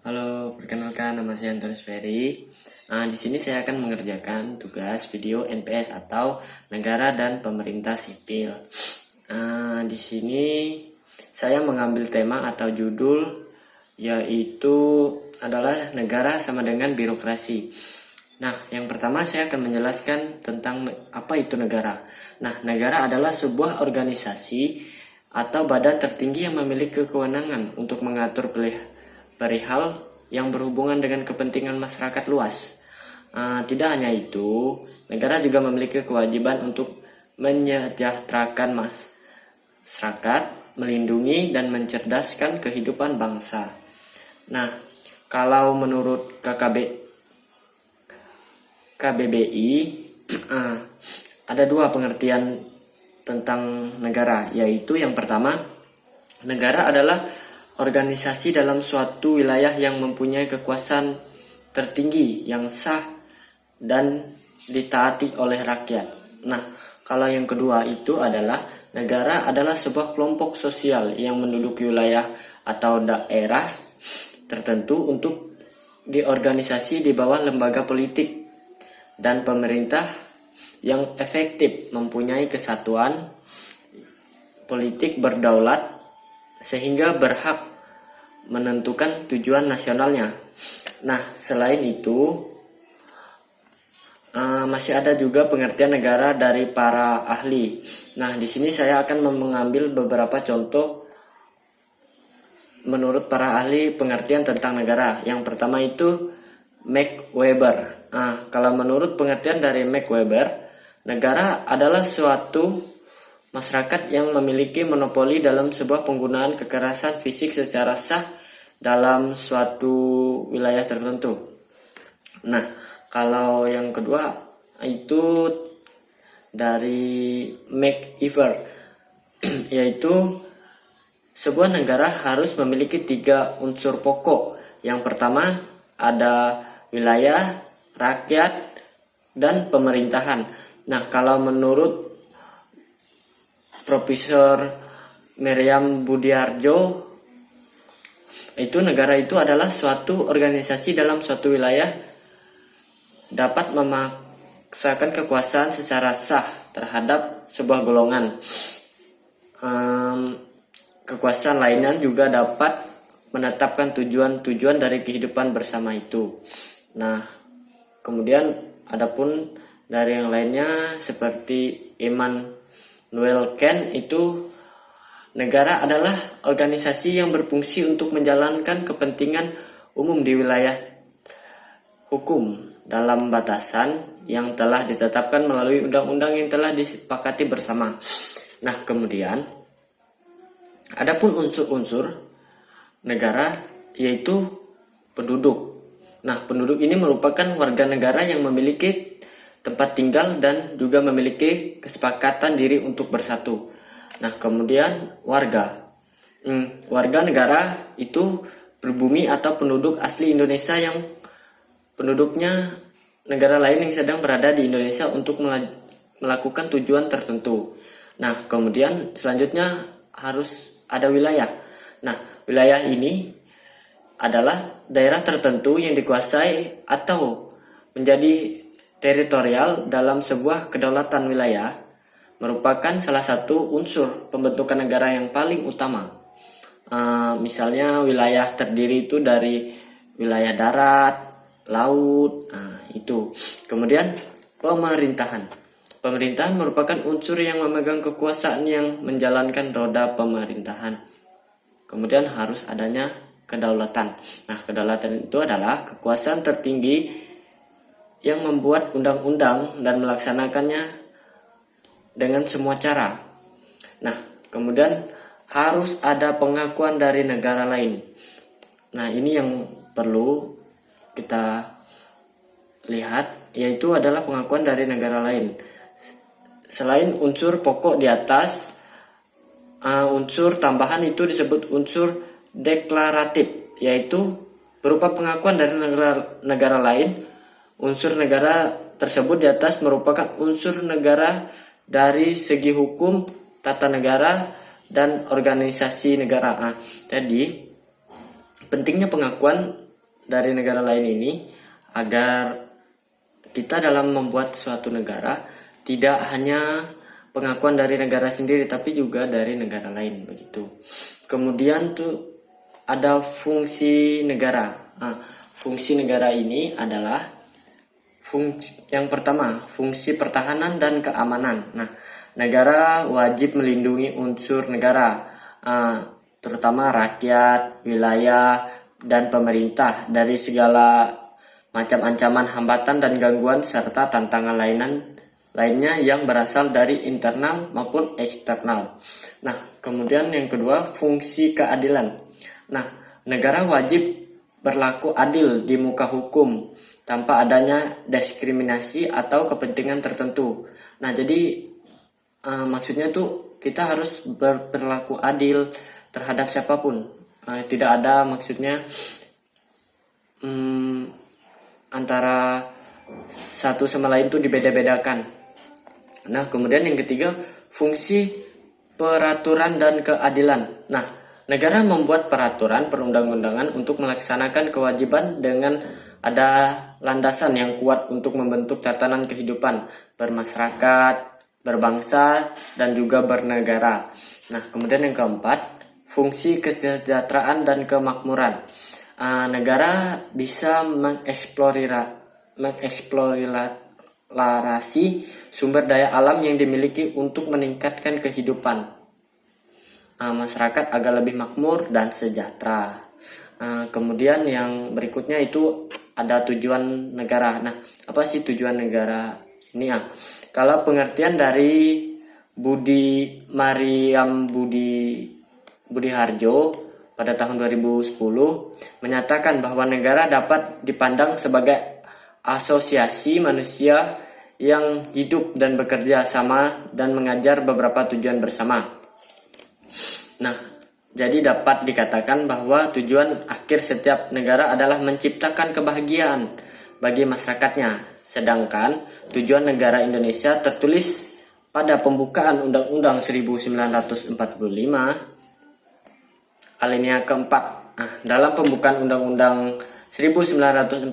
Halo, perkenalkan nama saya Antonius Ferry. Di sini saya akan mengerjakan tugas video NPS atau Negara dan Pemerintah Sipil. Di sini saya mengambil tema atau judul yaitu adalah negara sama dengan birokrasi. Nah, yang pertama saya akan menjelaskan tentang apa itu negara. Nah, negara adalah sebuah organisasi atau badan tertinggi yang memiliki kewenangan untuk mengatur perihal yang berhubungan dengan kepentingan masyarakat luas. Tidak hanya itu, negara juga memiliki kewajiban untuk menyejahterakan masyarakat, melindungi dan mencerdaskan kehidupan bangsa. Nah, kalau menurut KBBI ada dua pengertian tentang negara, yaitu yang pertama, negara adalah organisasi dalam suatu wilayah yang mempunyai kekuasaan tertinggi yang sah dan ditaati oleh rakyat. Nah, kalau yang kedua itu adalah negara adalah sebuah kelompok sosial yang menduduki wilayah atau daerah tertentu untuk diorganisasi di bawah lembaga politik dan pemerintah yang efektif, mempunyai kesatuan politik, berdaulat sehingga berhak menentukan tujuan nasionalnya. Nah, selain itu masih ada juga pengertian negara dari para ahli. Nah, di sini saya akan mengambil beberapa contoh menurut para ahli pengertian tentang negara. Yang pertama itu Max Weber. Kalau menurut pengertian dari Max Weber, negara adalah suatu masyarakat yang memiliki monopoli dalam sebuah penggunaan kekerasan fisik secara sah dalam suatu wilayah tertentu. Nah, kalau yang kedua itu dari McIver, yaitu sebuah negara harus memiliki 3 unsur pokok. Yang pertama ada wilayah, rakyat, dan pemerintahan. Nah, kalau menurut Profesor Miriam Budiarjo, itu negara itu adalah suatu organisasi dalam suatu wilayah dapat memaksakan kekuasaan secara sah terhadap sebuah golongan. Kekuasaan lainnya juga dapat menetapkan tujuan-tujuan dari kehidupan bersama itu. Nah, kemudian adapun dari yang lainnya seperti Immanuel Kant, itu negara adalah organisasi yang berfungsi untuk menjalankan kepentingan umum di wilayah hukum dalam batasan yang telah ditetapkan melalui undang-undang yang telah disepakati bersama. Nah, kemudian adapun unsur-unsur negara yaitu penduduk. Nah, penduduk ini merupakan warga negara yang memiliki tempat tinggal dan juga memiliki kesepakatan diri untuk bersatu. Nah, kemudian warga. Warga negara itu berbumi atau penduduk asli Indonesia yang penduduknya negara lain yang sedang berada di Indonesia untuk melakukan tujuan tertentu. Nah, kemudian selanjutnya harus ada wilayah. Nah, wilayah ini adalah daerah tertentu yang dikuasai atau menjadi teritorial dalam sebuah kedaulatan wilayah, merupakan salah satu unsur pembentukan negara yang paling utama. Misalnya wilayah terdiri itu dari wilayah darat, laut, itu. Kemudian pemerintahan. Pemerintahan merupakan unsur yang memegang kekuasaan yang menjalankan roda pemerintahan. Kemudian harus adanya kedaulatan. Nah, kedaulatan itu adalah kekuasaan tertinggi yang membuat undang-undang dan melaksanakannya dengan semua cara. Nah, kemudian harus ada pengakuan dari negara lain. Nah, ini yang perlu kita lihat, yaitu adalah pengakuan dari negara lain. Selain unsur pokok di atas, unsur tambahan itu disebut unsur deklaratif, yaitu berupa pengakuan dari negara lain. Unsur negara tersebut di atas merupakan unsur negara dari segi hukum, tata negara, dan organisasi negara. Jadi, pentingnya pengakuan dari negara lain ini agar kita dalam membuat suatu negara tidak hanya pengakuan dari negara sendiri tapi juga dari negara lain begitu. Kemudian tuh ada fungsi negara. Fungsi negara ini adalah yang pertama, fungsi pertahanan dan keamanan. Nah, negara wajib melindungi unsur negara, terutama rakyat, wilayah, dan pemerintah dari segala macam ancaman, hambatan, dan gangguan serta tantangan lainnya yang berasal dari internal maupun eksternal. Nah, kemudian yang kedua, fungsi keadilan. Nah, negara wajib berlaku adil di muka hukum tanpa adanya diskriminasi atau kepentingan tertentu. Nah, jadi maksudnya tuh kita harus berlaku adil terhadap siapapun. Tidak ada maksudnya antara satu sama lain tuh dibeda-bedakan. Nah, kemudian yang ketiga, fungsi peraturan dan keadilan. Nah, negara membuat peraturan perundang-undangan untuk melaksanakan kewajiban dengan ada landasan yang kuat untuk membentuk tatanan kehidupan bermasyarakat, berbangsa, dan juga bernegara. Nah, kemudian yang keempat, fungsi kesejahteraan dan kemakmuran. Negara bisa mengeksplorasi sumber daya alam yang dimiliki untuk meningkatkan kehidupan masyarakat agar lebih makmur dan sejahtera. Kemudian yang berikutnya itu ada tujuan negara. Nah, apa sih tujuan negara ini? Kalau pengertian dari Budi Harjo pada tahun 2010 menyatakan bahwa negara dapat dipandang sebagai asosiasi manusia yang hidup dan bekerja sama dan mengajar beberapa tujuan bersama. Nah, jadi dapat dikatakan bahwa tujuan akhir setiap negara adalah menciptakan kebahagiaan bagi masyarakatnya. Sedangkan tujuan negara Indonesia tertulis pada pembukaan Undang-Undang 1945 alinea keempat. Dalam pembukaan Undang-Undang 1945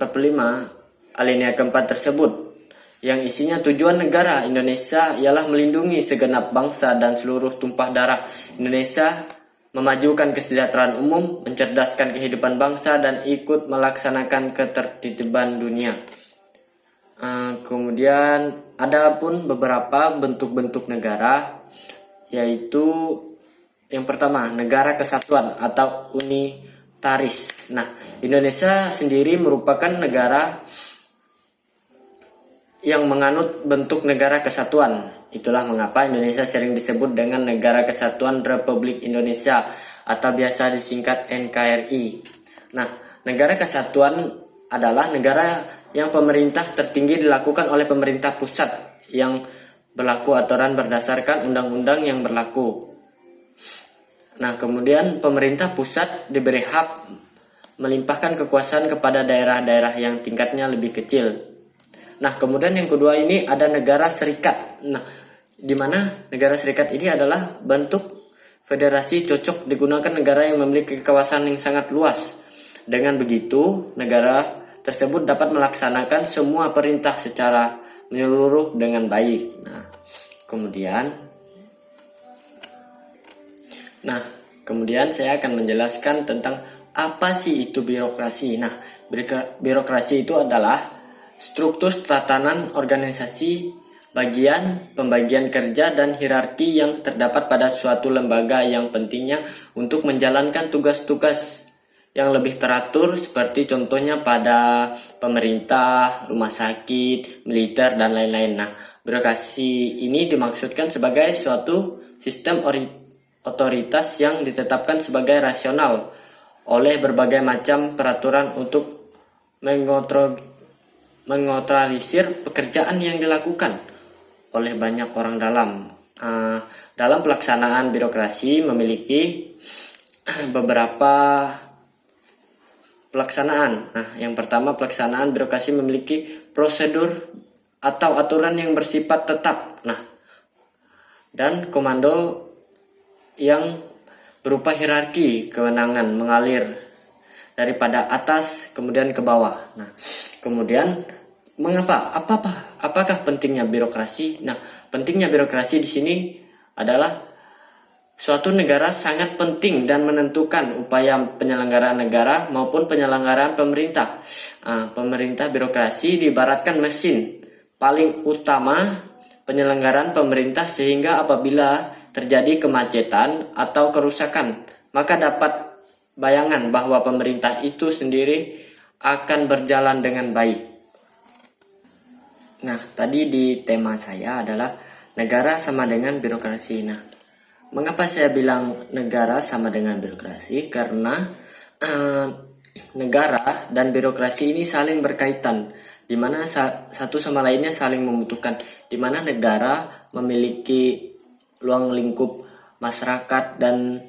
alinea keempat tersebut, yang isinya tujuan negara Indonesia ialah melindungi segenap bangsa dan seluruh tumpah darah Indonesia, memajukan kesejahteraan umum, mencerdaskan kehidupan bangsa, dan ikut melaksanakan ketertiban dunia. Kemudian ada pun beberapa bentuk-bentuk negara, yaitu yang pertama, negara kesatuan atau unitaris. Nah, Indonesia sendiri merupakan negara yang menganut bentuk negara kesatuan. Itulah mengapa Indonesia sering disebut dengan Negara Kesatuan Republik Indonesia atau biasa disingkat NKRI. Nah, negara kesatuan adalah negara yang pemerintah tertinggi dilakukan oleh pemerintah pusat yang berlaku aturan berdasarkan undang-undang yang berlaku. Nah, kemudian pemerintah pusat diberi hak melimpahkan kekuasaan kepada daerah-daerah yang tingkatnya lebih kecil. Nah, kemudian yang kedua ini ada negara serikat. Nah, di mana negara serikat ini adalah bentuk federasi cocok digunakan negara yang memiliki kawasan yang sangat luas. Dengan begitu, negara tersebut dapat melaksanakan semua perintah secara menyeluruh dengan baik. Kemudian saya akan menjelaskan tentang apa sih itu birokrasi. Nah, birokrasi itu adalah struktur tatanan organisasi, pembagian kerja, dan hierarki yang terdapat pada suatu lembaga yang pentingnya untuk menjalankan tugas-tugas yang lebih teratur, seperti contohnya pada pemerintah, rumah sakit, militer, dan lain-lain. Nah, birokrasi ini dimaksudkan sebagai suatu sistem otoritas yang ditetapkan sebagai rasional oleh berbagai macam peraturan untuk mengotorisir pekerjaan yang dilakukan oleh banyak orang dalam pelaksanaan birokrasi memiliki beberapa pelaksanaan. Nah, yang pertama, pelaksanaan birokrasi memiliki prosedur atau aturan yang bersifat tetap. Nah, dan komando yang berupa hierarki kewenangan mengalir daripada atas kemudian ke bawah. Nah, kemudian apakah pentingnya birokrasi? Nah, pentingnya birokrasi di sini adalah suatu negara sangat penting dan menentukan upaya penyelenggaraan negara maupun penyelenggaraan pemerintah. Pemerintah birokrasi diibaratkan mesin paling utama penyelenggaraan pemerintah, sehingga apabila terjadi kemacetan atau kerusakan, maka dapat bayangan bahwa pemerintah itu sendiri akan berjalan dengan baik. Nah, tadi di tema saya adalah negara sama dengan birokrasi. Nah, mengapa saya bilang negara sama dengan birokrasi? Karena negara dan birokrasi ini saling berkaitan, di mana satu sama lainnya saling membutuhkan, di mana negara memiliki ruang lingkup masyarakat dan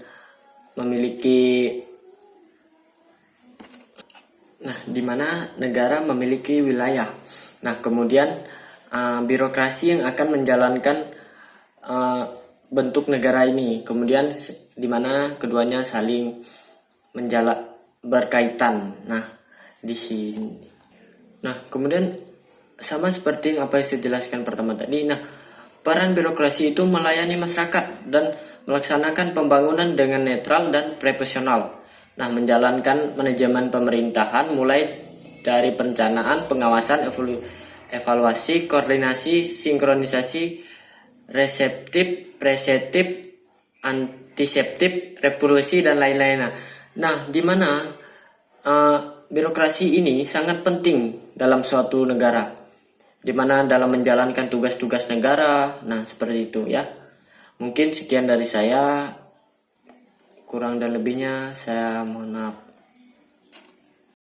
di mana negara memiliki wilayah. Nah, kemudian birokrasi yang akan menjalankan bentuk negara ini, kemudian di mana keduanya saling berkaitan. Nah, di sini. Nah, kemudian sama seperti yang apa yang saya jelaskan pertama tadi. Nah, peran birokrasi itu melayani masyarakat dan melaksanakan pembangunan dengan netral dan profesional. Nah, menjalankan manajemen pemerintahan mulai dari perencanaan, pengawasan, evaluasi, koordinasi, sinkronisasi, reseptif, preseptif, antiseptif, repulsi, dan lain-lain. Nah, di mana birokrasi ini sangat penting dalam suatu negara, di mana dalam menjalankan tugas-tugas negara. Nah, seperti itu ya. Mungkin sekian dari saya, kurang dan lebihnya saya mohon maaf.